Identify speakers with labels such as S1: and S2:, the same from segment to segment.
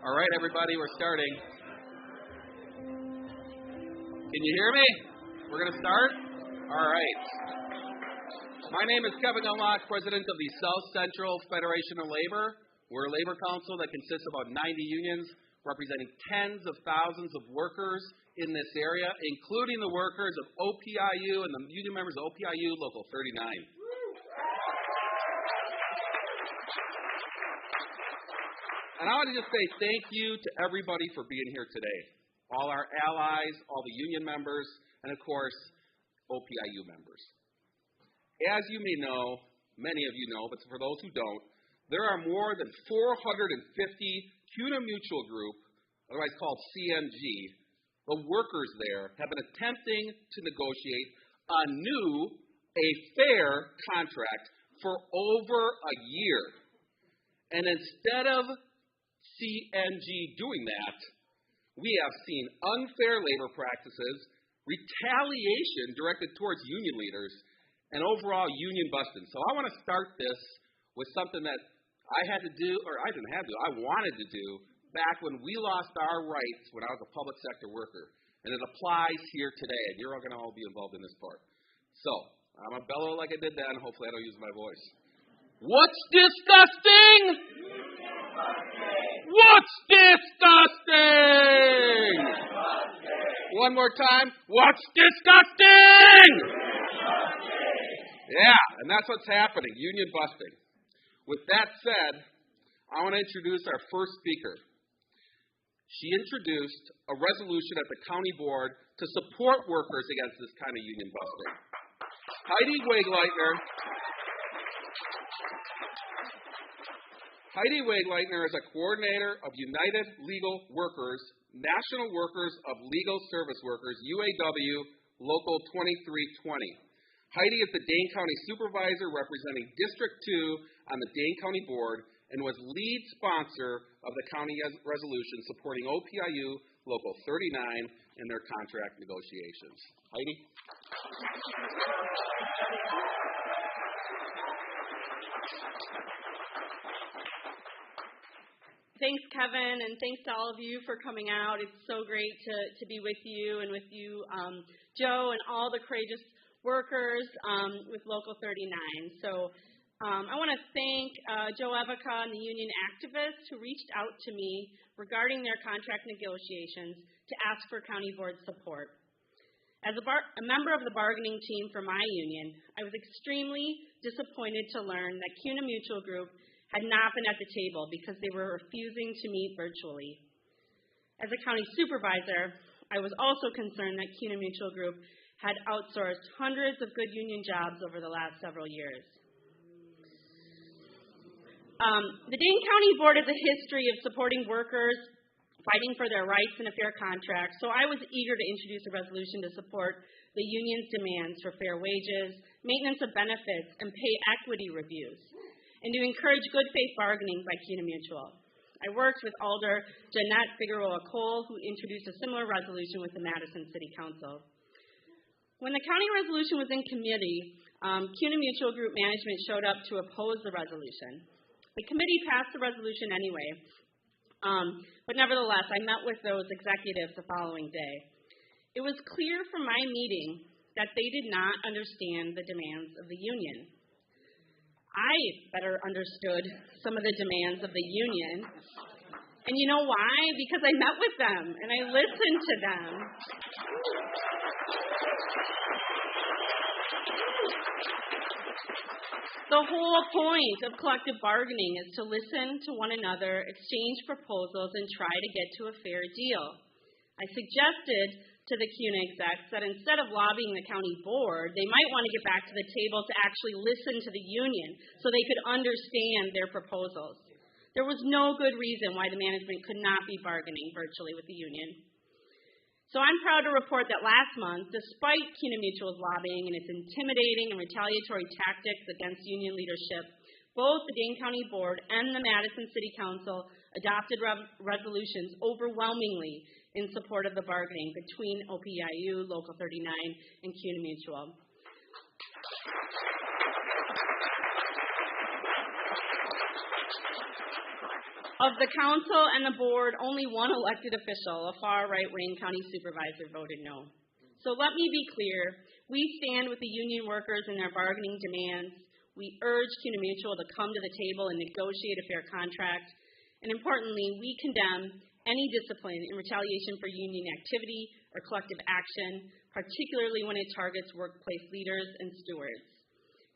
S1: All right, everybody, we're starting. Can you hear me? We're going to start? All right. My name is Kevin Unlock, President of the South Central Federation of Labor. We're a labor council that consists of about 90 unions representing tens of thousands of workers in this area, including the workers of OPEIU and the union members of OPEIU Local 39. And I want to just say thank you to everybody for being here today. All our allies, all the union members, and of course, OPEIU members. As you may know, many of you know, but for those who don't, there are more than 450 CUNA Mutual Group, otherwise called CMG. The workers there have been attempting to negotiate a fair contract for over a year. And instead of CMG doing that, we have seen unfair labor practices, retaliation directed towards union leaders, and overall union busting. So I want to start this with something that I had to do, or I didn't have to, I wanted to do back when we lost our rights when I was a public sector worker. And it applies here today, and you're all going to all be involved in this part. So, I'm going to bellow like I did then. Hopefully I don't use my voice. What's disgusting? What's disgusting? One more time. What's disgusting? Yeah, and that's what's happening, union busting. With that said, I want to introduce our first speaker. She introduced a resolution at the county board to support workers against this kind of union busting. Heidi Wegleitner is a coordinator of United Legal Workers, National Workers of Legal Service Workers, UAW, Local 2320. Heidi is the Dane County Supervisor representing District 2 on the Dane County Board and was lead sponsor of the county resolution supporting OPEIU Local 39 in their contract negotiations. Heidi?
S2: Thanks, Kevin, and thanks to all of you for coming out. It's so great to be with you and with you, Joe, and all the courageous workers with Local 39. So I want to thank Joe Evica and the union activists who reached out to me regarding their contract negotiations to ask for county board support. As a member of the bargaining team for my union, I was extremely disappointed to learn that CUNA Mutual Group had not been at the table because they were refusing to meet virtually. As a county supervisor, I was also concerned that CUNA Mutual Group had outsourced hundreds of good union jobs over the last several years. The Dane County Board has a history of supporting workers, fighting for their rights in a fair contract, so I was eager to introduce a resolution to support the union's demands for fair wages, maintenance of benefits, and pay equity reviews, and to encourage good faith bargaining by CUNA Mutual. I worked with Alder Jeanette Figueroa Cole, who introduced a similar resolution with the Madison City Council. When the county resolution was in committee, CUNA Mutual Group management showed up to oppose the resolution. The committee passed the resolution anyway, but nevertheless, I met with those executives the following day. It was clear from my meeting that they did not understand the demands of the union. I better understood some of the demands of the union. And you know why? Because I met with them and I listened to them. The whole point of collective bargaining is to listen to one another, exchange proposals, and try to get to a fair deal. I suggested to the CUNA execs that instead of lobbying the county board, they might want to get back to the table to actually listen to the union so they could understand their proposals. There was no good reason why the management could not be bargaining virtually with the union. So I'm proud to report that last month, despite CUNA Mutual's lobbying and its intimidating and retaliatory tactics against union leadership, both the Dane County Board and the Madison City Council adopted resolutions overwhelmingly in support of the bargaining between OPEIU, Local 39, and CUNA Mutual. Of the council and the board, only one elected official, a far-right Wayne County supervisor, voted no. So let me be clear. We stand with the union workers in their bargaining demands. We urge CUNA Mutual to come to the table and negotiate a fair contract. And importantly, we condemn any discipline in retaliation for union activity or collective action, particularly when it targets workplace leaders and stewards.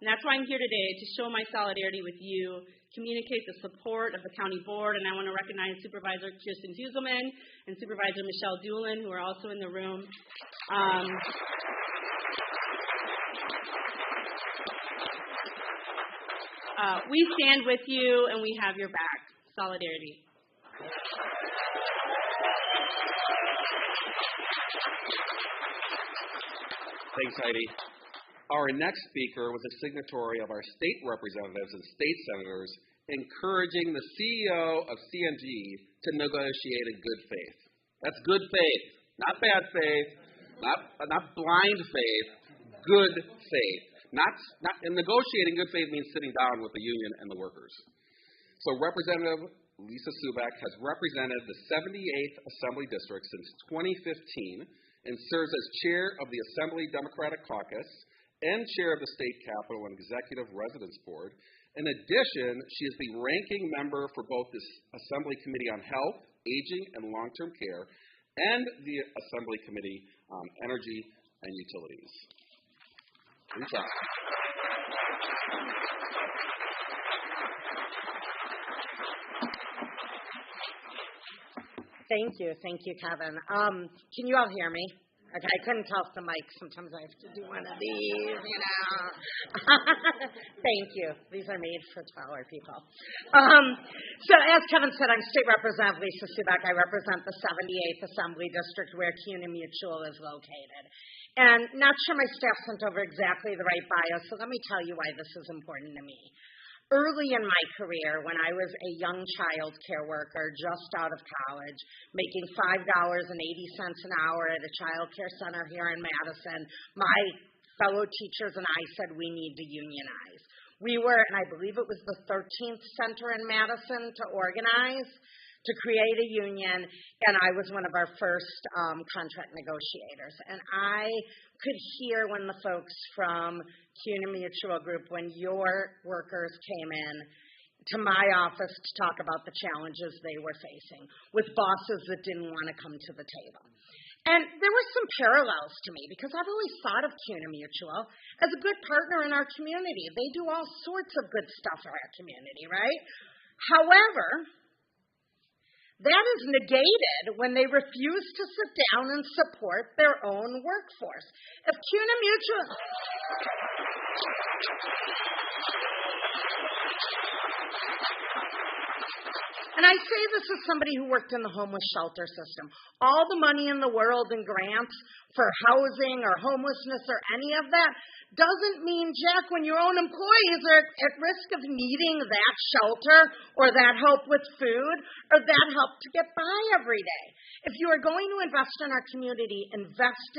S2: And that's why I'm here today, to show my solidarity with you, communicate the support of the county board, and I want to recognize Supervisor Kirsten Huselman and Supervisor Michelle Doolin, who are also in the room. We stand with you, and we have your back. Solidarity.
S1: Thanks, Heidi. Our next speaker was a signatory of our state representatives and state senators encouraging the CEO of CNG to negotiate in good faith. That's good faith, not bad faith, not blind faith, good faith. And negotiating good faith means sitting down with the union and the workers. So Representative Lisa Subak has represented the 78th Assembly District since 2015 and serves as chair of the Assembly Democratic Caucus and chair of the State Capitol and Executive Residence Board. In addition, she is the ranking member for both the Assembly Committee on Health, Aging, and Long-Term Care and the Assembly Committee on Energy and Utilities. Lisa.
S3: Thank you, Kevin. Can you all hear me? Okay, I couldn't tell if the mic. Sometimes I have to do one of these, Thank you. These are made for taller people. So as Kevin said, I'm State Representative Lisa Subak. I represent the 78th Assembly District where CUNA Mutual is located. And not sure my staff sent over exactly the right bio, so let me tell you why this is important to me. Early in my career, when I was a young child care worker just out of college, making $5.80 an hour at a child care center here in Madison, my fellow teachers and I said we need to unionize. We were, and I believe it was the 13th center in Madison to organize, to create a union, and I was one of our first contract negotiators. And I could hear when the folks from CUNA Mutual Group, when your workers came in to my office to talk about the challenges they were facing with bosses that didn't want to come to the table. And there were some parallels to me because I've always thought of CUNA Mutual as a good partner in our community. They do all sorts of good stuff in our community, right? However, that is negated when they refuse to sit down and support their own workforce. If CUNA Mutual... And I say this as somebody who worked in the homeless shelter system. All the money in the world and grants for housing or homelessness or any of that doesn't mean jack when your own employees are at risk of needing that shelter or that help with food or that help to get by every day. If you are going to invest in our community, invest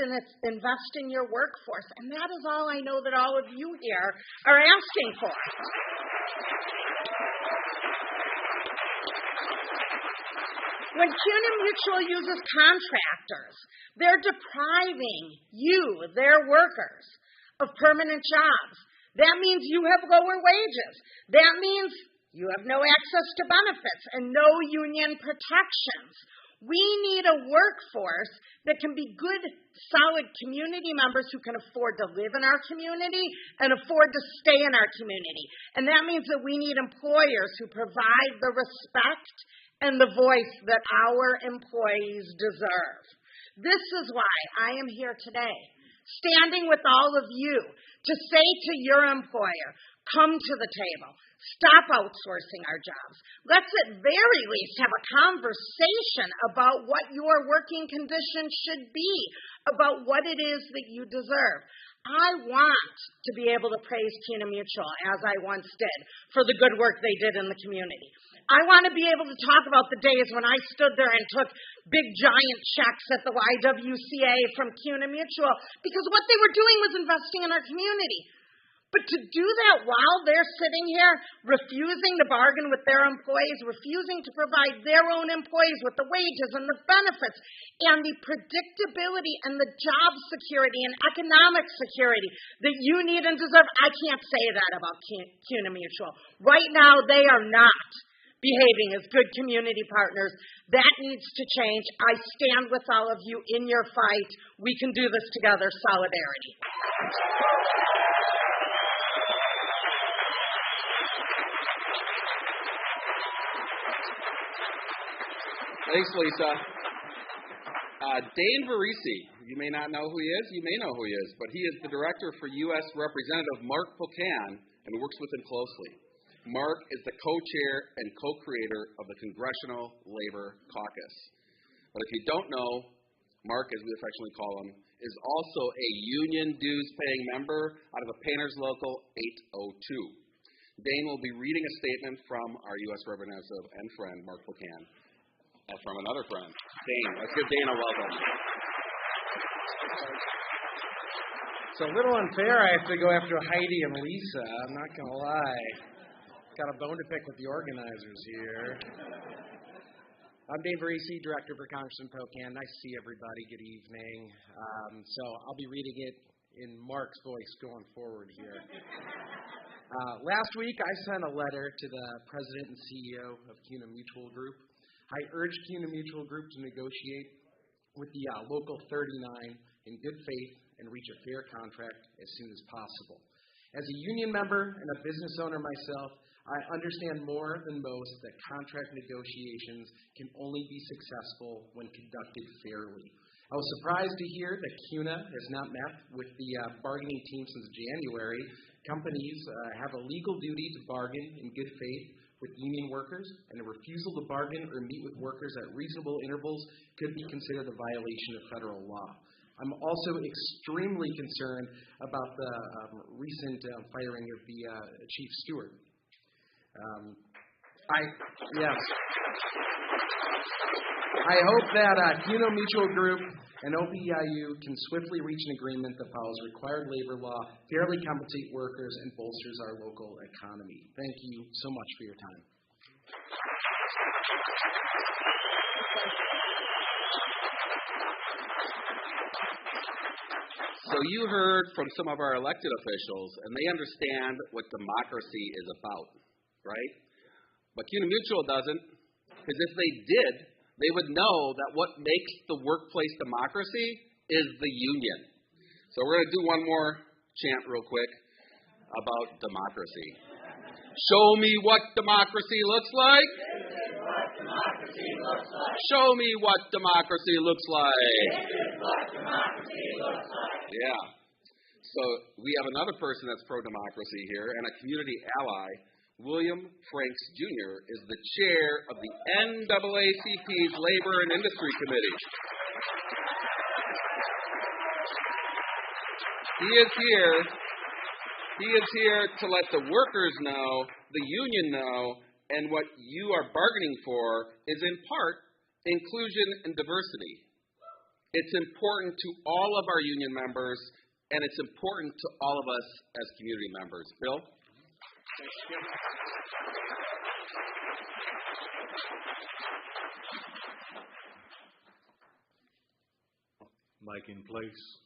S3: in your workforce. And that is all I know that all of you here are asking for. When CUNA Mutual uses contractors, they're depriving you, their workers, of permanent jobs. That means you have lower wages. That means you have no access to benefits and no union protections. We need a workforce that can be good, solid community members who can afford to live in our community and afford to stay in our community. And that means that we need employers who provide the respect and the voice that our employees deserve. This is why I am here today, standing with all of you to say to your employer, come to the table. Stop outsourcing our jobs. Let's at very least have a conversation about what your working conditions should be, about what it is that you deserve. I want to be able to praise CUNA Mutual, as I once did, for the good work they did in the community. I want to be able to talk about the days when I stood there and took big, giant checks at the YWCA from CUNA Mutual because what they were doing was investing in our community. But to do that while they're sitting here refusing to bargain with their employees, refusing to provide their own employees with the wages and the benefits and the predictability and the job security and economic security that you need and deserve, I can't say that about CUNA Mutual. Right now, they are not behaving as good community partners. That needs to change. I stand with all of you in your fight. We can do this together. Solidarity.
S1: Thanks, Lisa. Dane Verisi, you may not know who he is. You may know who he is, but he is the director for U.S. Representative Mark Pocan and works with him closely. Mark is the co-chair and co-creator of the Congressional Labor Caucus. But if you don't know, Mark, as we affectionately call him, is also a union dues-paying member out of the Painters Local 802. Dane will be reading a statement from our U.S. Representative and friend, Mark Pocan. And from another friend, Dane. Let's give Dane a welcome.
S4: It's a little unfair I have to go after Heidi and Lisa. I'm not going to lie. Got a bone to pick with the organizers here. I'm Dane Verisi, Director for Congressman Pocan. Nice to see everybody. Good evening. So I'll be reading it in Mark's voice going forward here. Last week, I sent a letter to the President and CEO of CUNA Mutual Group. I urge CUNA Mutual Group to negotiate with the Local 39 in good faith and reach a fair contract as soon as possible. As a union member and a business owner myself, I understand more than most that contract negotiations can only be successful when conducted fairly. I was surprised to hear that CUNA has not met with the bargaining team since January. Companies have a legal duty to bargain in good faith with union workers, and a refusal to bargain or meet with workers at reasonable intervals could be considered a violation of federal law. I'm also extremely concerned about the recent firing of the Chief Steward. I hope that CUNA Mutual Group and OPEIU can swiftly reach an agreement that follows required labor law, fairly compensate workers, and bolsters our local economy. Thank you so much for your time.
S1: So you heard from some of our elected officials, and they understand what democracy is about, right? But CUNA Mutual doesn't, because if they did, they would know that what makes the workplace democracy is the union. So we're going to do one more chant real quick about democracy. Show me what democracy looks like.
S5: This is what democracy looks like.
S1: Show me what democracy looks like.
S5: This is what democracy looks like.
S1: Yeah. So we have another person that's pro-democracy here and a community ally. William Franks, Jr. is the chair of the NAACP's Labor and Industry Committee. He is here to let the workers know, the union know, and what you are bargaining for is in part inclusion and diversity. It's important to all of our union members, and it's important to all of us as community members. Bill?
S6: Mic in place.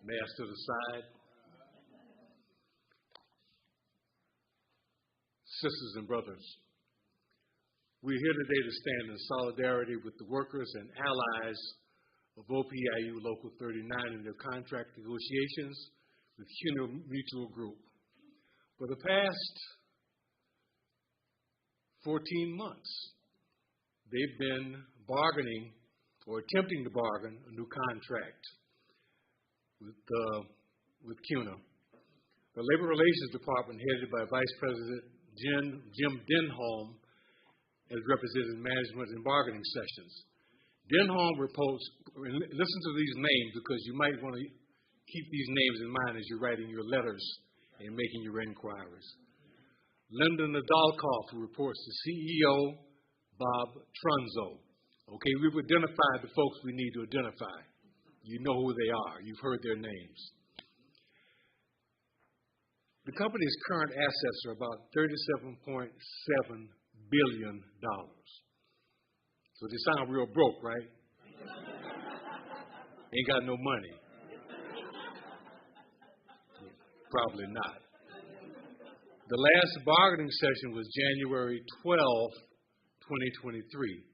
S6: Mask to the side. Sisters and brothers, we're here today to stand in solidarity with the workers and allies of OPEIU Local 39 in their contract negotiations with CUNA Mutual Group. For the past 14 months, they've been bargaining or attempting to bargain a new contract with CUNA. The Labor Relations Department, headed by Vice President Jim Denholm, has represented management in bargaining sessions. Denholm reports, listen to these names because you might want to keep these names in mind as you're writing your letters and making your inquiries. Linda Nadalkoff, who reports to CEO Bob Trunzo. Okay, we've identified the folks we need to identify. You know who they are. You've heard their names. The company's current assets are about $37.7 billion. So they sound real broke, right? Ain't got no money. Probably not. The last bargaining session was January 12, 2023.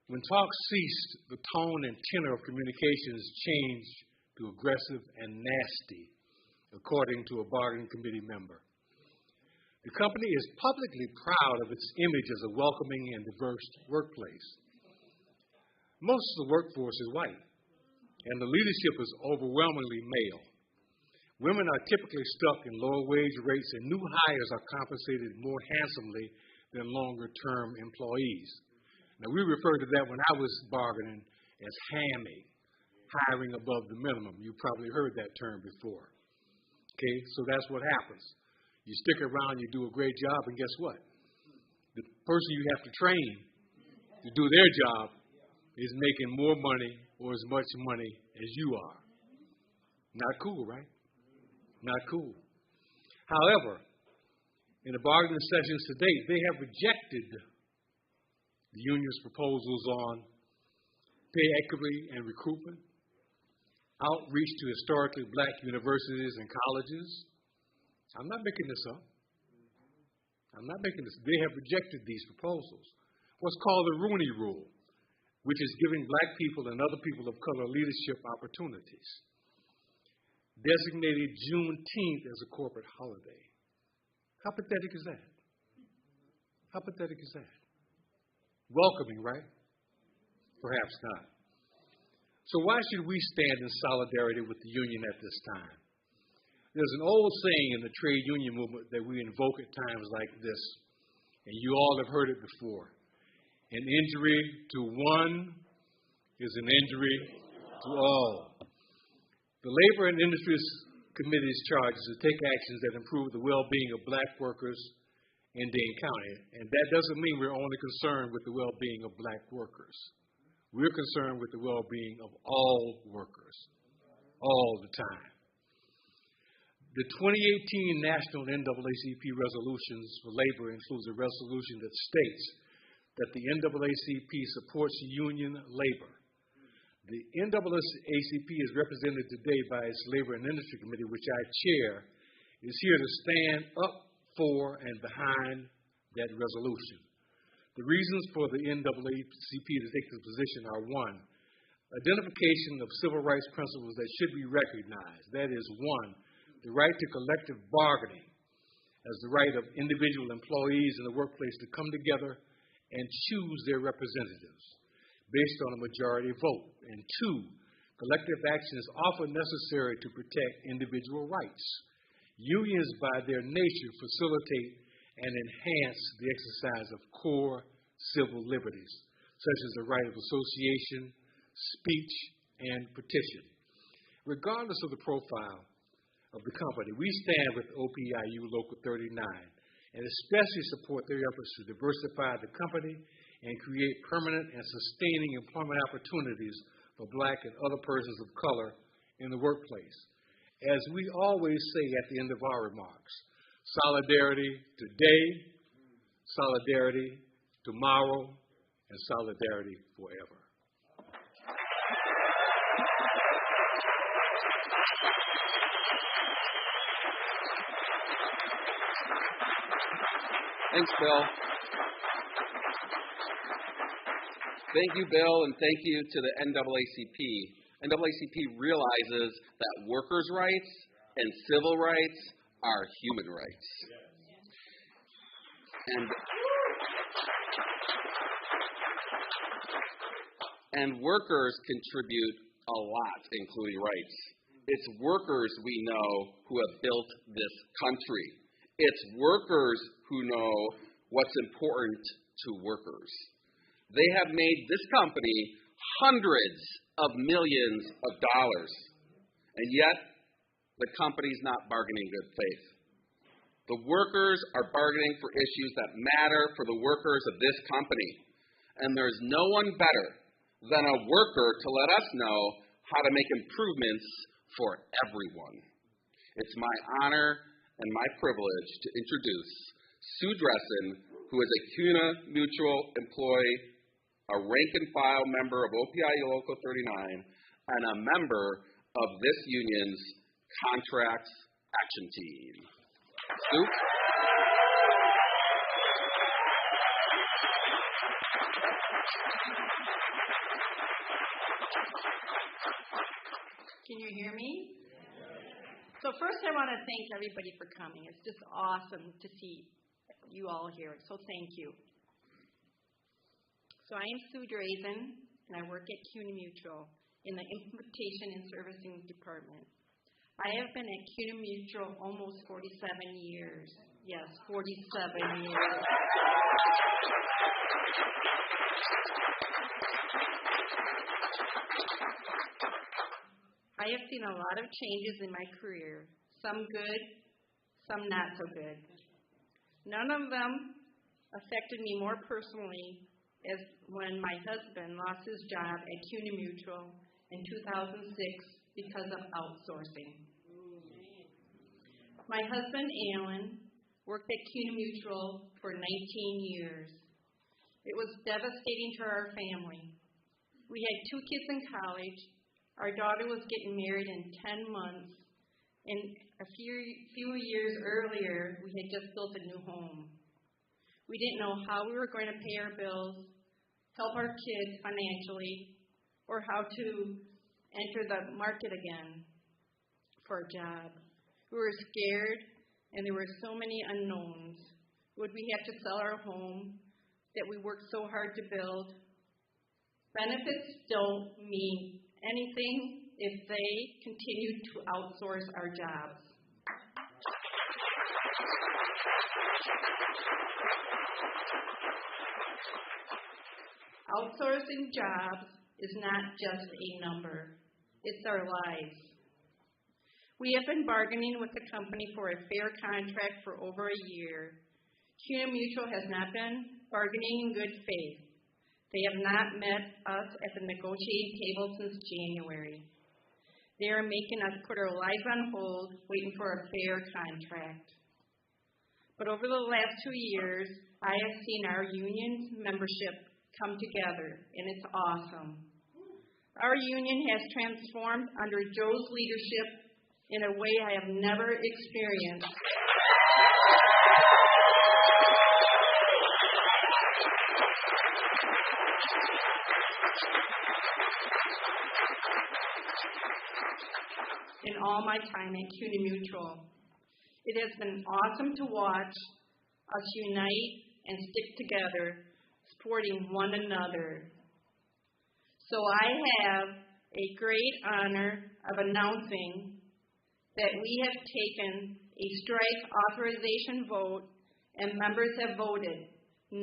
S6: When talks ceased, the tone and tenor of communications changed to aggressive and nasty, according to a bargaining committee member. The company is publicly proud of its image as a welcoming and diverse workplace. Most of the workforce is white, and the leadership is overwhelmingly male. Women are typically stuck in lower wage rates, and new hires are compensated more handsomely than longer-term employees. Now, we refer to that when I was bargaining as hamming, hiring above the minimum. You probably heard that term before. Okay, so that's what happens. You stick around, you do a great job, and guess what? The person you have to train to do their job is making more money or as much money as you are. Not cool, right? Not cool. However, in the bargaining sessions to date, they have rejected the union's proposals on pay equity and recruitment, outreach to historically black universities and colleges. I'm not making this up. They have rejected these proposals. What's called the Rooney Rule, which is giving black people and other people of color leadership opportunities. Designated Juneteenth as a corporate holiday. How pathetic is that? How pathetic is that? Welcoming, right? Perhaps not. So why should we stand in solidarity with the union at this time? There's an old saying in the trade union movement that we invoke at times like this, and you all have heard it before. An injury to one is an injury to all. The Labor and Industries Committee's charge is to take actions that improve the well-being of black workers in Dane County, and that doesn't mean we're only concerned with the well-being of black workers. We're concerned with the well-being of all workers, all the time. The 2018 National NAACP resolutions for labor includes a resolution that states that the NAACP supports union labor. The NAACP is represented today by its Labor and Industry Committee, which I chair, is here to stand up for and behind that resolution. The reasons for the NAACP to take this position are: one, identification of civil rights principles that should be recognized. That is, one, the right to collective bargaining as the right of individual employees in the workplace to come together and choose their representatives based on a majority vote. And two, collective action is often necessary to protect individual rights. Unions, by their nature, facilitate and enhance the exercise of core civil liberties, such as the right of association, speech, and petition. Regardless of the profile of the company, we stand with OPEIU Local 39 and especially support their efforts to diversify the company and create permanent and sustaining employment opportunities for black and other persons of color in the workplace. As we always say at the end of our remarks, solidarity today, solidarity tomorrow, and solidarity forever.
S1: Thanks, Bill. Thank you, Bill, and thank you to the NAACP. NAACP realizes that workers' rights and civil rights are human rights. And workers contribute a lot, including rights. It's workers we know who have built this country. It's workers who know what's important to workers. They have made this company hundreds of millions of dollars, and yet the company's not bargaining in good faith. The workers are bargaining for issues that matter for the workers of this company, and there's no one better than a worker to let us know how to make improvements for everyone. It's my honor and my privilege to introduce Sue Dressen, who is a CUNA Mutual employee, a rank-and-file member of OPEIU Local 39, and a member of this union's Contracts Action Team. Sue?
S7: Can you hear me? So first I want to thank everybody for coming. It's just awesome to see you all here, so thank you. So I am Sue Dressen, and I work at CUNA Mutual in the Implementation and Servicing Department. I have been at CUNA Mutual almost 47 years. Yes, 47 years. I have seen a lot of changes in my career, some good, some not so good. None of them affected me more personally as when my husband lost his job at CUNA Mutual in 2006 because of outsourcing. My husband, Alan, worked at CUNA Mutual for 19 years. It was devastating to our family. We had 2 kids in college. Our daughter was getting married in 10 months, and a few years earlier, we had just built a new home. We didn't know how we were going to pay our bills, help our kids financially, or how to enter the market again for a job. We were scared, and there were so many unknowns. Would we have to sell our home that we worked so hard to build? Benefits don't mean anything if they continue to outsource our jobs. Outsourcing jobs is not just a number. It's our lives. We have been bargaining with the company for a fair contract for over a year. CUNA Mutual has not been bargaining in good faith. They have not met us at the negotiating table since January. They are making us put our lives on hold, waiting for a fair contract. But over the last 2 years, I have seen our union's membership come together, and it's awesome. Our union has transformed under Joe's leadership in a way I have never experienced. In all my time at CUNA Mutual. It has been awesome to watch us unite and stick together, supporting one another. So I have a great honor of announcing that we have taken a strike authorization vote, and members have voted 92%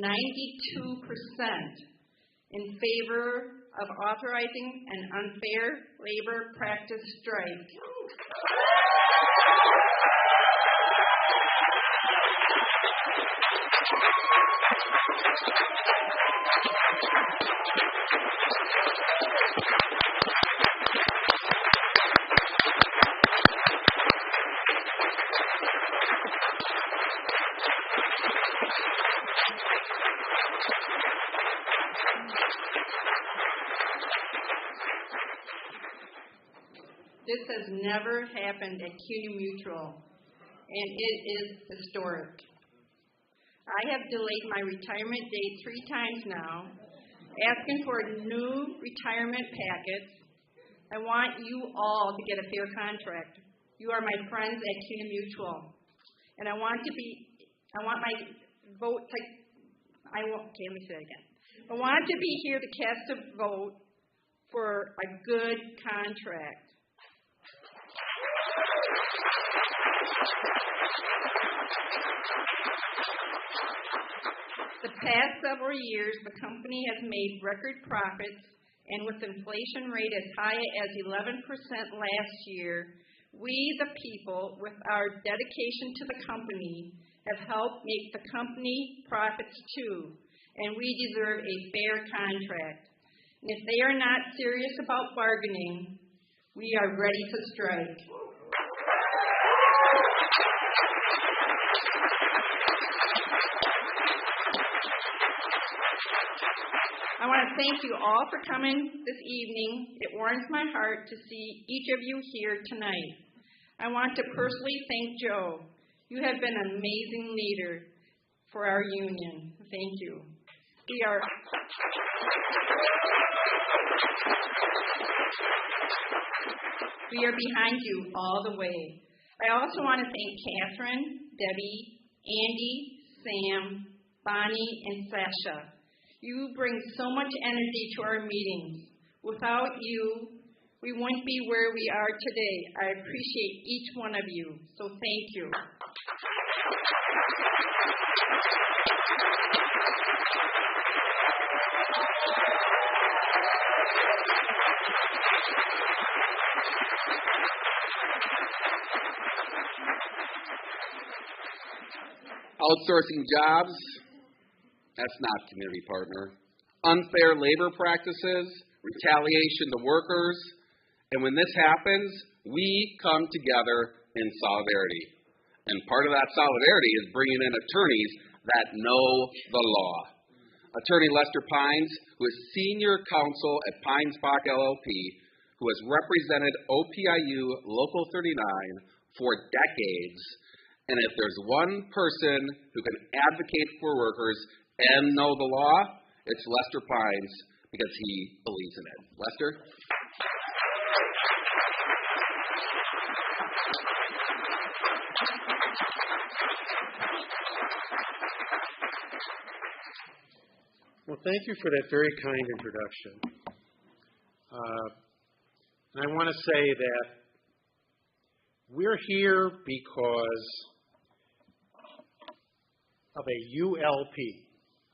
S7: in favor of authorizing an unfair labor practice strike. This has never happened at CUNA Mutual, and it is historic. I have delayed my retirement date 3 times now, asking for new retirement packets. I want you all to get a fair contract. You are my friends at CUNA Mutual, and I want my vote to, let me say it again. I want to be here to cast a vote for a good contract. The past several years, the company has made record profits, and with inflation rate as high as 11% last year, we, the people, with our dedication to the company, have helped make the company profits too, and we deserve a fair contract. And if they are not serious about bargaining, we are ready to strike. I want to thank you all for coming this evening. It warms my heart to see each of you here tonight. I want to personally thank Joe. You have been an amazing leader for our union. Thank you. We are behind you all the way. I also want to thank Catherine, Debbie, Andy, Sam, Bonnie, and Sasha. You bring so much energy to our meetings. Without you, we wouldn't be where we are today. I appreciate each one of you, so thank you.
S1: Outsourcing jobs, that's not community partner. Unfair labor practices, retaliation to workers, and when this happens, we come together in solidarity. And part of that solidarity is bringing in attorneys that know the law. Attorney Lester Pines, who is senior counsel at Pines Bach LLP, who has represented OPEIU Local 39 for decades. And if there's one person who can advocate for workers and know the law, it's Lester Pines, because he believes in it. Lester?
S8: Well, thank you for that very kind introduction. And I want to say that we're here because of a ULP,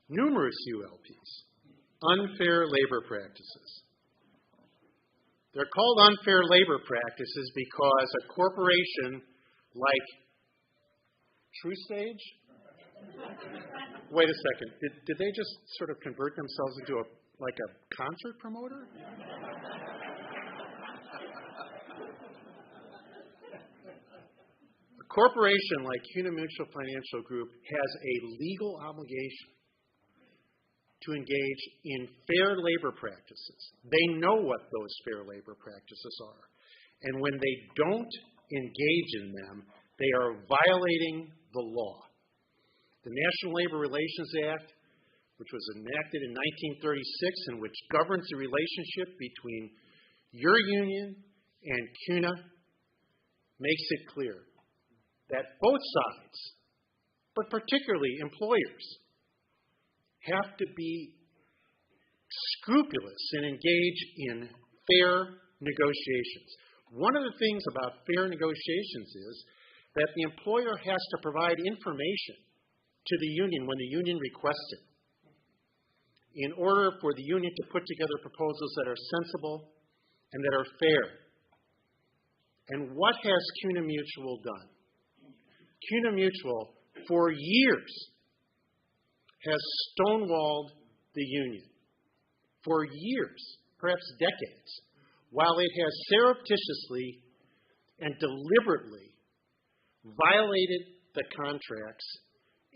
S8: numerous ULPs, unfair labor practices. They're called unfair labor practices because a corporation like TruStage, wait a second, did they just sort of convert themselves into a concert promoter? A corporation like CUNA Mutual Financial Group has a legal obligation to engage in fair labor practices. They know what those fair labor practices are. And when they don't engage in them, they are violating the law. The National Labor Relations Act, which was enacted in 1936 and which governs the relationship between your union and CUNA, makes it clear that both sides, but particularly employers, have to be scrupulous and engage in fair negotiations. One of the things about fair negotiations is that the employer has to provide information to the union when the union requests it, in order for the union to put together proposals that are sensible and that are fair. And what has CUNA Mutual done? CUNA Mutual, for years, has stonewalled the union. For years, perhaps decades, while it has surreptitiously and deliberately violated the contracts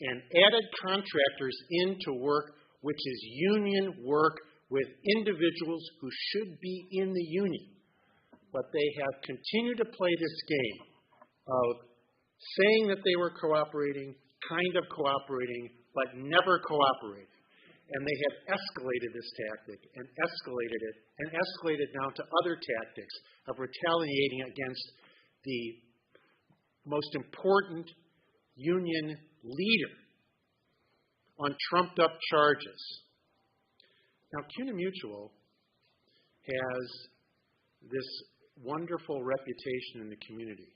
S8: and added contractors into work which is union work with individuals who should be in the union. But they have continued to play this game of saying that they were cooperating, kind of cooperating, but never cooperating. And they have escalated this tactic and escalated it and escalated now to other tactics of retaliating against the most important union leader on trumped-up charges. Now, CUNA Mutual has this wonderful reputation in the community.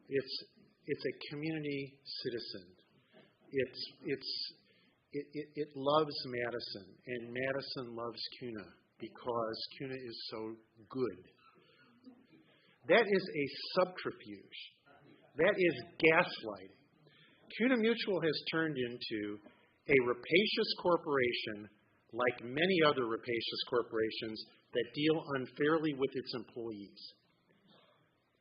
S8: It's a community citizen. It loves Madison, and Madison loves CUNA because CUNA is so good. That is a subterfuge. That is gaslighting. CUNA Mutual has turned into a rapacious corporation like many other rapacious corporations that deal unfairly with its employees.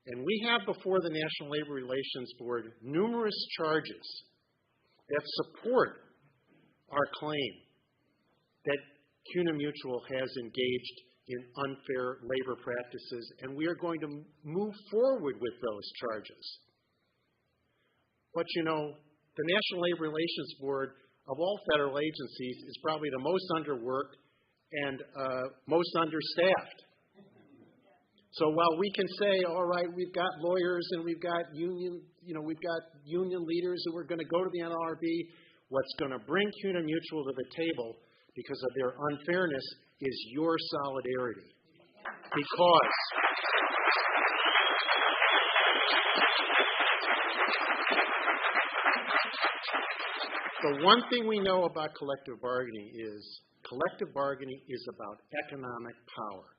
S8: And we have before the National Labor Relations Board numerous charges that support our claim that CUNA Mutual has engaged in unfair labor practices, and we are going to move forward with those charges. But you know, the National Labor Relations Board of all federal agencies is probably the most underworked and most understaffed. So while we can say, all right, we've got lawyers and we've got union leaders and we're going to go to the NLRB, what's going to bring CUNA Mutual to the table because of their unfairness is your solidarity. Because the one thing we know about collective bargaining is about economic power.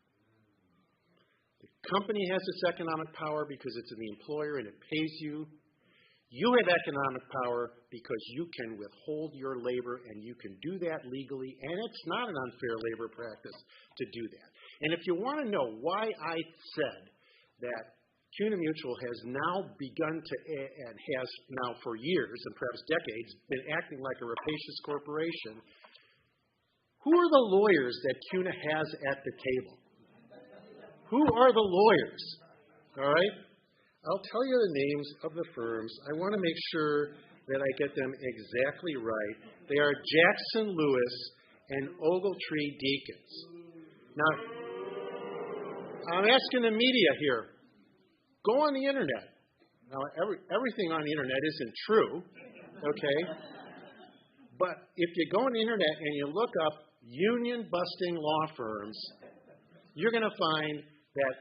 S8: The company has this economic power because it's the employer and it pays you. You have economic power because you can withhold your labor, and you can do that legally, and it's not an unfair labor practice to do that. And if you want to know why I said that CUNA Mutual has now begun to, and has now for years and perhaps decades, been acting like a rapacious corporation, who are the lawyers that CUNA has at the table? Who are the lawyers? All right? I'll tell you the names of the firms. I want to make sure that I get them exactly right. They are Jackson Lewis and Ogletree Deakins. Now, I'm asking the media here, go on the internet. Now, everything on the internet isn't true, okay? But if you go on the internet and you look up union-busting law firms, you're going to find that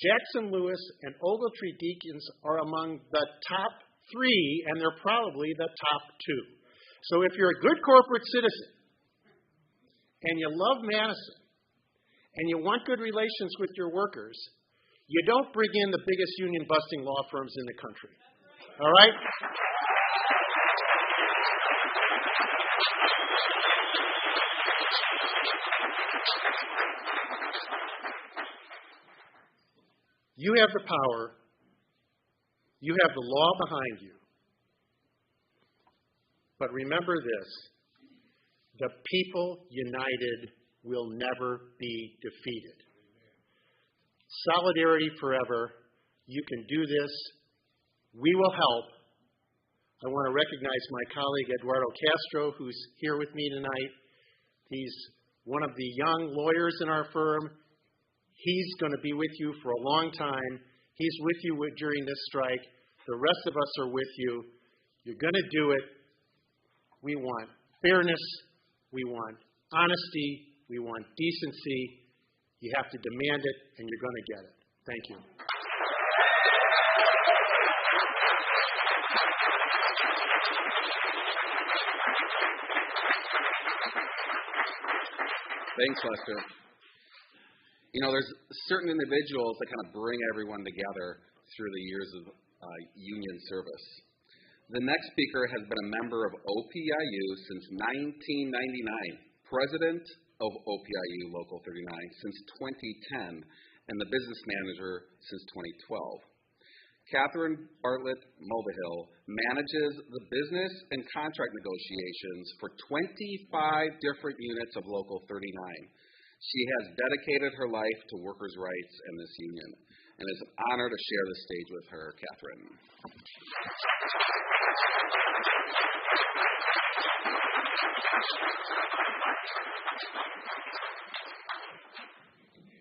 S8: Jackson Lewis and Ogletree Deakins are among the top 3, and they're probably the top 2. So if you're a good corporate citizen and you love Madison and you want good relations with your workers, you don't bring in the biggest union-busting law firms in the country. All right? You have the power. You have the law behind you. But remember this, the people united will never be defeated. Solidarity forever. You can do this. We will help. I want to recognize my colleague Eduardo Castro, who's here with me tonight. He's one of the young lawyers in our firm. He's going to be with you for a long time. He's with you during this strike. The rest of us are with you. You're going to do it. We want fairness. We want honesty. We want decency. You have to demand it, and you're going to get it. Thank you.
S1: Thanks, Lester. You know, there's certain individuals that kind of bring everyone together through the years of union service. The next speaker has been a member of OPEIU since 1999, president of OPEIU Local 39 since 2010, and the business manager since 2012. Catherine Bartlett Mulvihill manages the business and contract negotiations for 25 different units of Local 39. She has dedicated her life to workers' rights and this union, and it's an honor to share the stage with her. Catherine.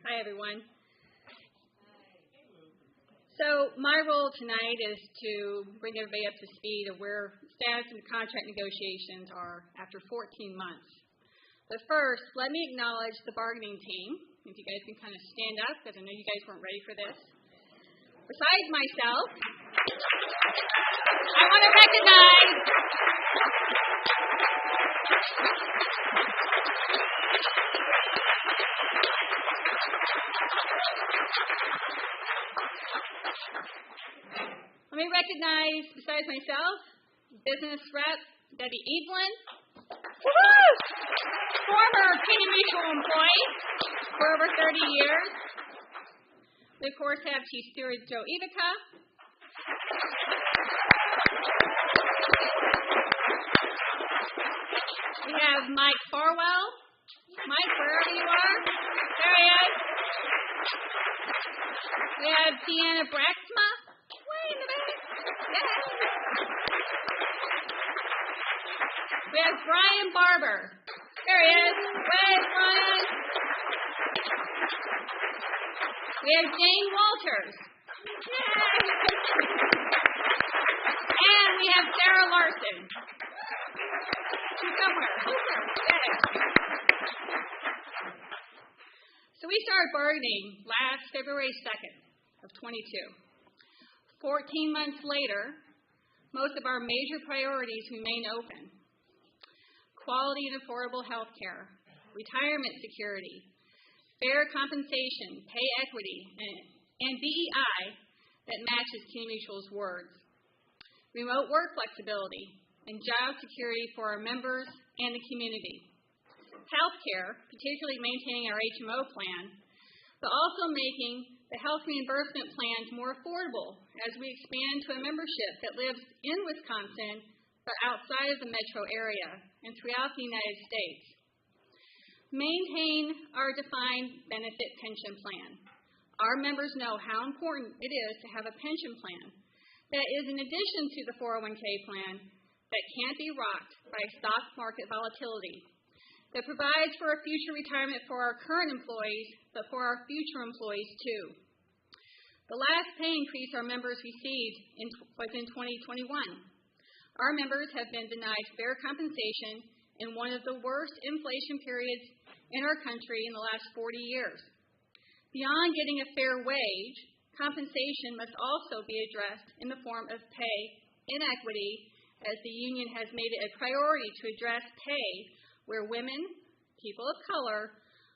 S9: Hi, everyone. So my role tonight is to bring everybody up to speed of where status and contract negotiations are after 14 months. But first, let me acknowledge the bargaining team. If you guys can kind of stand up, because I know you guys weren't ready for this. Besides myself, I want to recognize besides myself, business rep Debbie Evelyn, former CUNA Mutual employee for over 30 years. We, of course, have Chief Steward Joe Ivica. We have Mike Farwell, Mike, wherever you are. There he is. We have Deanna Braxma, way in the back. Yes. We have Brian Barber. There he is. Wave, Brian. We have Jane Walters. Yay. And we have Sarah Larson. She's somewhere. Yay. So we started bargaining last February 2nd of 22. 14 months later, most of our major priorities remain open. Quality and affordable health care, retirement security, fair compensation, pay equity, and DEI that matches CUNA Mutual's words. Remote work flexibility and job security for our members and the community. Health care, particularly maintaining our HMO plan, but also making the health reimbursement plans more affordable as we expand to a membership that lives in Wisconsin but outside of the metro area and throughout the United States. Maintain our defined benefit pension plan. Our members know how important it is to have a pension plan that is in addition to the 401k plan that can't be rocked by stock market volatility, that provides for a future retirement for our current employees, but for our future employees too. The last pay increase our members received was in 2021. Our members have been denied fair compensation in one of the worst inflation periods in our country in the last 40 years. Beyond getting a fair wage, compensation must also be addressed in the form of pay inequity, as the union has made it a priority to address pay where women, people of color,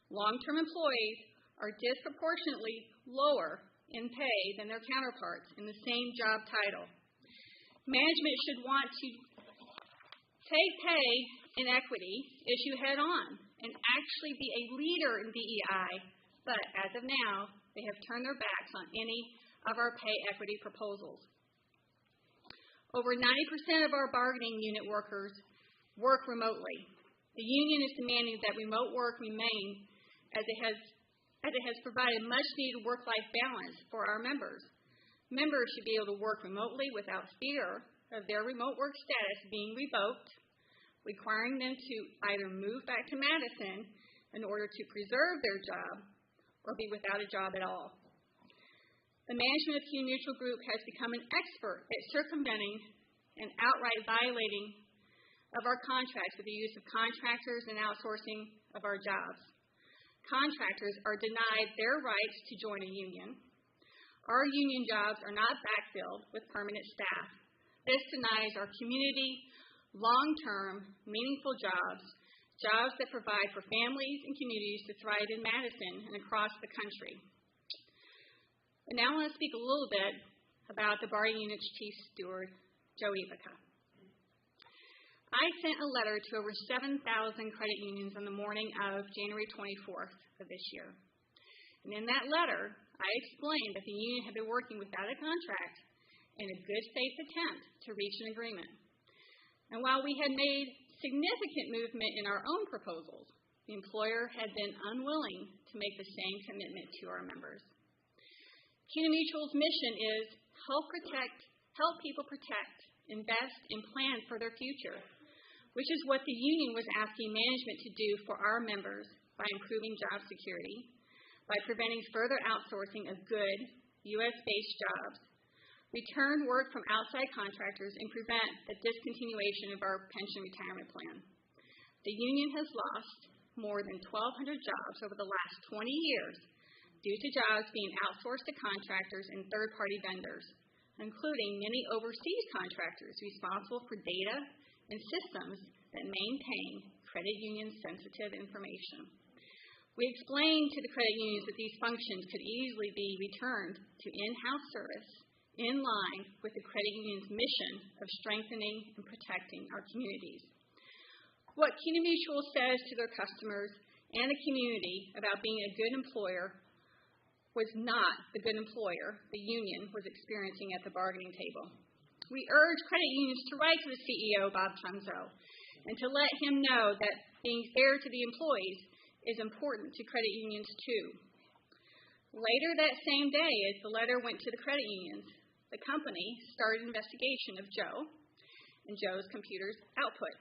S9: long-term employees are disproportionately lower in pay than their counterparts in the same job title. Management should want to take pay inequity issue head on and actually be a leader in DEI, but as of now, they have turned their backs on any of our pay equity proposals. Over 90% of our bargaining unit workers work remotely. The union is demanding that remote work remain as it has provided much-needed work-life balance for our members. Members should be able to work remotely without fear of their remote work status being revoked, requiring them to either move back to Madison in order to preserve their job or be without a job at all. The management of CUNA Mutual Group has become an expert at circumventing and outright violating of our contracts with the use of contractors and outsourcing of our jobs. Contractors are denied their rights to join a union. Our union jobs are not backfilled with permanent staff. This denies our community long-term, meaningful jobs that provide for families and communities to thrive in Madison and across the country. And now I want to speak a little bit about the bargaining unit's chief steward, Joe Ivica. I sent a letter to over 7,000 credit unions on the morning of January 24th of this year. And in that letter, I explained that the union had been working without a contract in a good faith attempt to reach an agreement. And while we had made significant movement in our own proposals, the employer had been unwilling to make the same commitment to our members. CUNA Mutual's mission is help people protect, invest, and plan for their future, which is what the union was asking management to do for our members by improving job security, by preventing further outsourcing of good U.S.-based jobs, return work from outside contractors, and prevent the discontinuation of our pension retirement plan. The union has lost more than 1,200 jobs over the last 20 years due to jobs being outsourced to contractors and third-party vendors, including many overseas contractors responsible for data and systems that maintain credit union-sensitive information. We explained to the credit unions that these functions could easily be returned to in-house service in line with the credit union's mission of strengthening and protecting our communities. What CUNA Mutual says to their customers and the community about being a good employer was not the good employer the union was experiencing at the bargaining table. We urge credit unions to write to the CEO, Bob Trunzo, and to let him know that being fair to the employees is important to credit unions too. Later that same day, as the letter went to the credit unions, the company started an investigation of Joe and Joe's computer's output.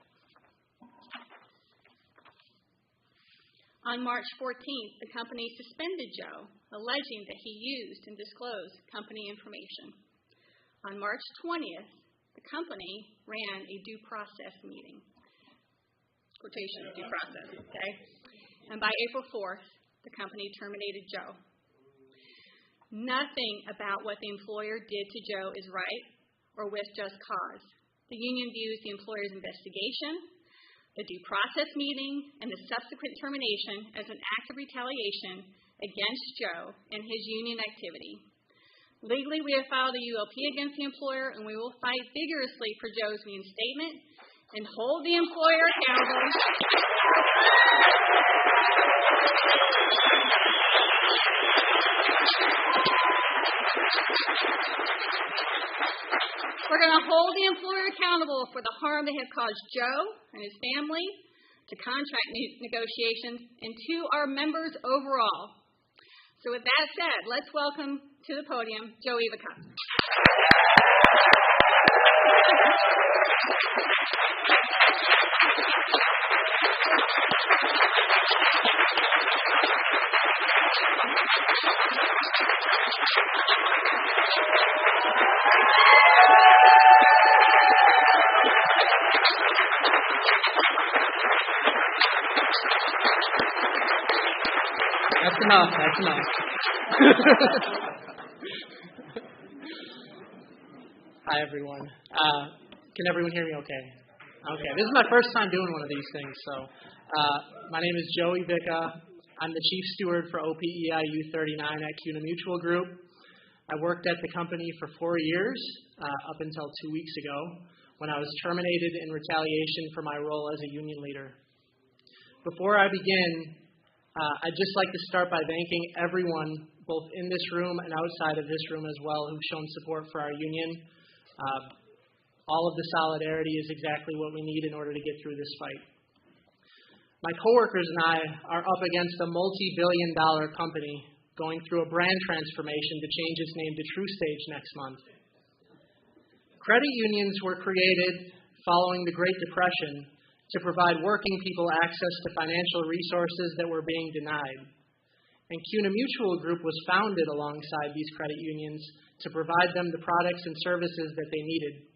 S9: On March 14th, the company suspended Joe, alleging that he used and disclosed company information. On March 20th, the company ran a due process meeting. Quotation, due process, okay? And by April 4th, the company terminated Joe. Nothing about what the employer did to Joe is right or with just cause. The union views the employer's investigation, the due process meeting, and the subsequent termination as an act of retaliation against Joe and his union activity. Legally, we have filed a ULP against the employer, and we will fight vigorously for Joe's reinstatement and hold the employer accountable. We're going to hold the employer accountable for the harm they have caused Joe and his family, to contract negotiations, and to our members overall. So with that said, let's welcome to the podium Joe Ivica.
S10: That's enough. That's enough. Hi, everyone. Can everyone hear me okay? Okay. This is my first time doing one of these things. So my name is Joe Ivica. I'm the chief steward for OPEIU 39 at CUNA Mutual Group. I worked at the company for 4 years up until 2 weeks ago when I was terminated in retaliation for my role as a union leader. Before I begin, I'd just like to start by thanking everyone, both in this room and outside of this room as well, who've shown support for our union. All of the solidarity is exactly what we need in order to get through this fight. My coworkers and I are up against a multi-billion-dollar company going through a brand transformation to change its name to TruStage next month. Credit unions were created following the Great Depression to provide working people access to financial resources that were being denied. And CUNA Mutual Group was founded alongside these credit unions to provide them the products and services that they needed.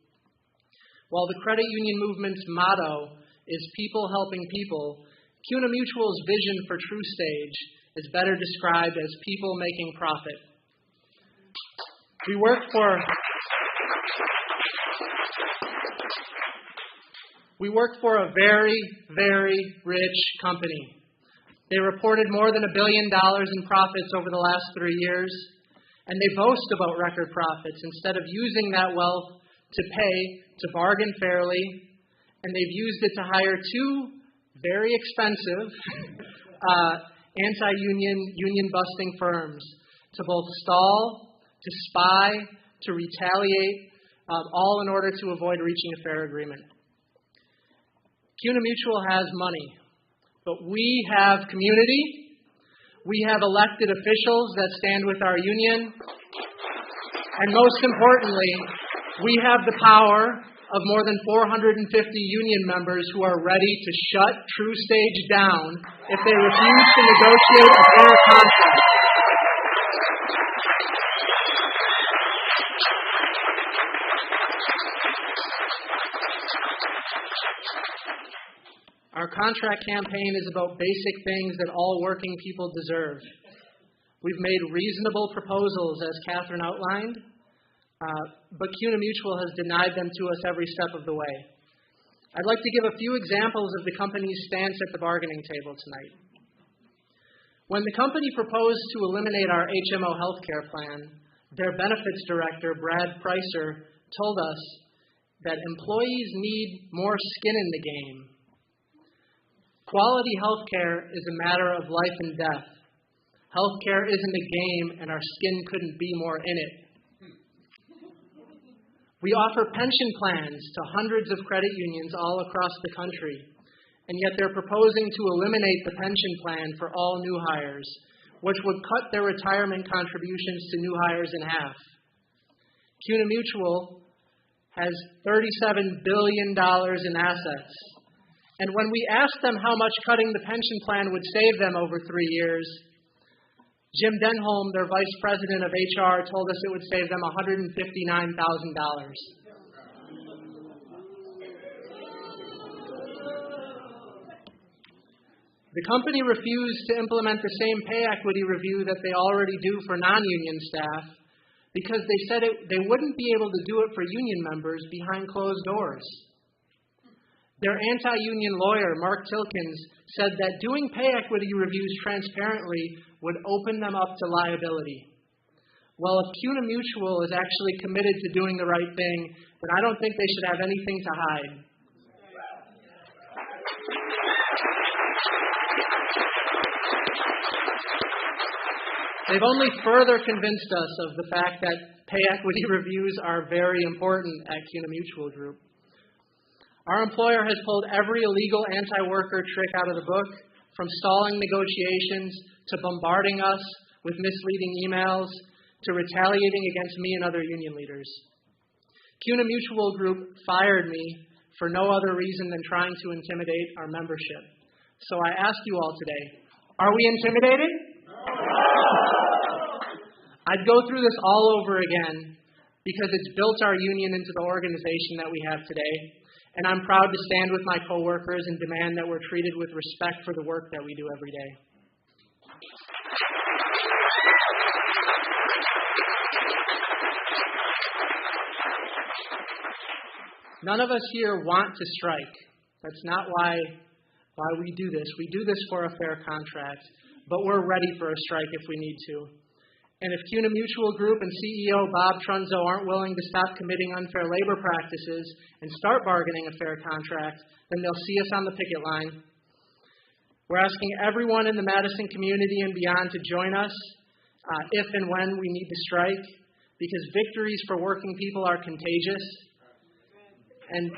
S10: While the credit union movement's motto is people helping people, CUNA Mutual's vision for TruStage is better described as people making profit. We work for a very, very rich company. They reported more than $1 billion in profits over the last 3 years, and they boast about record profits instead of using that wealth to pay to bargain fairly, and they've used it to hire 2 very expensive anti-union, union-busting firms to both stall, to spy, to retaliate, all in order to avoid reaching a fair agreement. CUNA Mutual has money, but we have community, we have elected officials that stand with our union, and most importantly, we have the power of more than 450 union members who are ready to shut TruStage down if they refuse to negotiate a fair contract. Our contract campaign is about basic things that all working people deserve. We've made reasonable proposals, as Catherine outlined, but CUNA Mutual has denied them to us every step of the way. I'd like to give a few examples of the company's stance at the bargaining table tonight. When the company proposed to eliminate our HMO healthcare plan, their benefits director, Brad Pricer, told us that employees need more skin in the game. Quality healthcare is a matter of life and death. Healthcare isn't a game, and our skin couldn't be more in it. We offer pension plans to hundreds of credit unions all across the country, and yet they're proposing to eliminate the pension plan for all new hires, which would cut their retirement contributions to new hires in half. CUNA Mutual has $37 billion in assets. And when we asked them how much cutting the pension plan would save them over 3 years, Jim Denholm, their vice president of HR, told us it would save them $159,000. The company refused to implement the same pay equity review that they already do for non-union staff because they said they wouldn't be able to do it for union members behind closed doors. Their anti-union lawyer, Mark Tilkins, said that doing pay equity reviews transparently would open them up to liability. Well, if CUNA Mutual is actually committed to doing the right thing, then I don't think they should have anything to hide. They've only further convinced us of the fact that pay equity reviews are very important at CUNA Mutual Group. Our employer has pulled every illegal anti-worker trick out of the book, from stalling negotiations to bombarding us with misleading emails to retaliating against me and other union leaders. CUNA Mutual Group fired me for no other reason than trying to intimidate our membership. So I ask you all today, are we intimidated? I'd go through this all over again because it's built our union into the organization that we have today, and I'm proud to stand with my coworkers and demand that we're treated with respect for the work that we do every day. None of us here want to strike. That's not why we do this. We do this for a fair contract, but we're ready for a strike if we need to. And if CUNA Mutual Group and CEO Bob Trunzo aren't willing to stop committing unfair labor practices and start bargaining a fair contract, then they'll see us on the picket line. We're asking everyone in the Madison community and beyond to join us if and when we need to strike, because victories for working people are contagious. And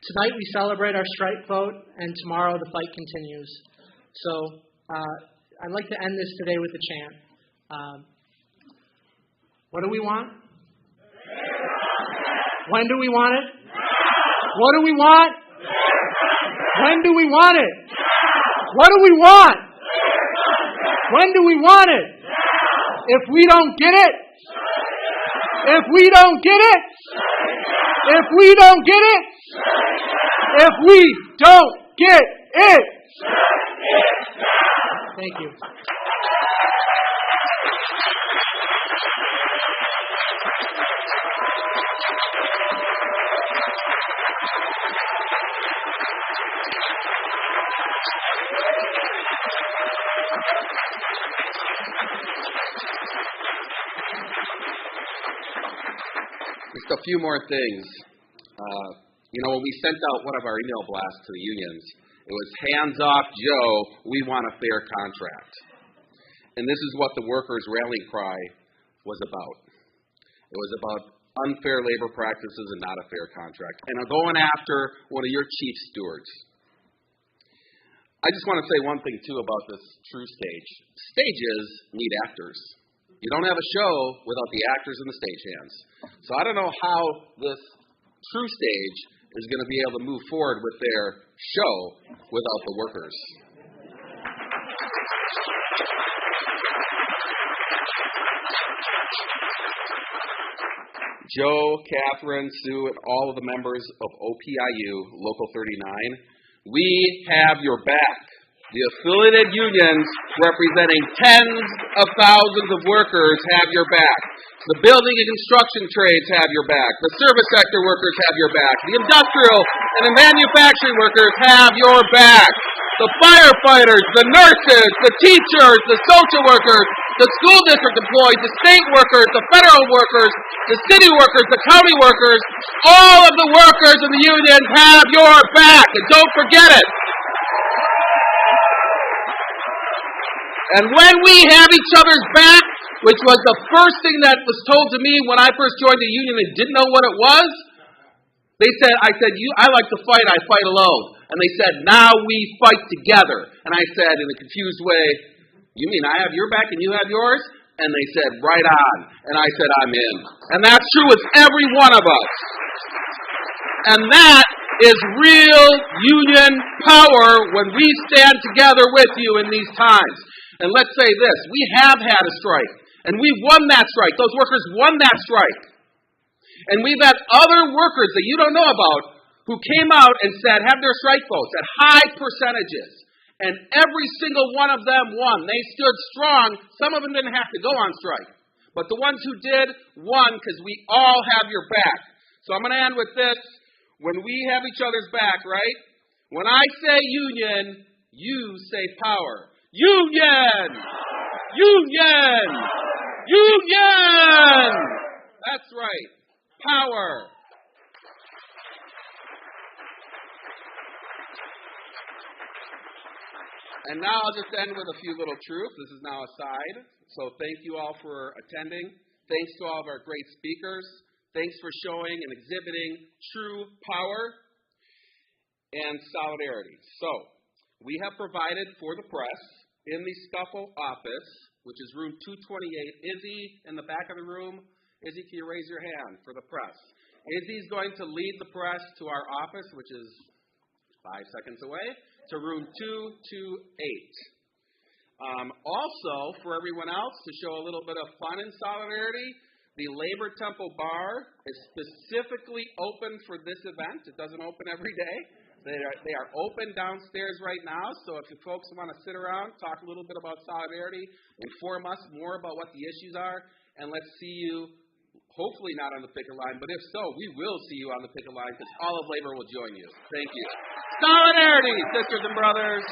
S10: tonight we celebrate our strike vote, and tomorrow the fight continues. So I'd like to end this today with a chant. What do we want? When do we want it? What do we want? When do we want it? What do we want? When do we want it? If we don't get it, if we don't get it, if we don't get it, if we don't get it. Thank you.
S1: Just a few more things. When we sent out one of our email blasts to the unions, it was hands off Joe, we want a fair contract. And this is what the workers' rallying cry was about. It was about unfair labor practices and not a fair contract. And I'm going after one of your chief stewards. I just want to say one thing, too, about this TruStage. Stages need actors. You don't have a show without the actors and the stagehands. So I don't know how this TruStage is going to be able to move forward with their show without the workers. Joe, Catherine, Sue, and all of the members of OPEIU, Local 39, we have your back. The affiliated unions representing tens of thousands of workers have your back. The building and construction trades have your back. The service sector workers have your back. The industrial and the manufacturing workers have your back. The firefighters, the nurses, the teachers, the social workers, the school district employees, the state workers, the federal workers, the city workers, the county workers, all of the workers in the unions have your back. And don't forget it. And when we have each other's back, which was the first thing that was told to me when I first joined the union and didn't know what it was. I said, I like to fight, I fight alone. And they said, now we fight together. And I said in a confused way, you mean I have your back and you have yours? And they said, right on. And I said, I'm in. And that's true with every one of us. And that is real union power when we stand together with you in these times. And let's say this, we have had a strike. And we won that strike. Those workers won that strike. And we've had other workers that you don't know about who came out and said, have their strike votes at high percentages. And every single one of them won. They stood strong. Some of them didn't have to go on strike. But the ones who did won because we all have your back. So I'm going to end with this. When we have each other's back, right? When I say union, you say power. Union! Union! Union! That's right. Power. And now I'll just end with a few little truths. This is now a side. So thank you all for attending. Thanks to all of our great speakers. Thanks for showing and exhibiting true power and solidarity. So we have provided for the press in the Scuffle office, which is room 228. Izzy in the back of the room. Izzy, can you raise your hand for the press? Izzy's going to lead the press to our office, which is 5 seconds away, to room 228. Also, for everyone else, to show a little bit of fun and solidarity, the Labor Temple Bar is specifically open for this event. It doesn't open every day. They are open downstairs right now, so if you folks want to sit around, talk a little bit about solidarity, inform us more about what the issues are, and let's see you. Hopefully not on the picket line, but if so, we will see you on the picket line because all of labor will join you. Thank you. Solidarity, sisters and brothers.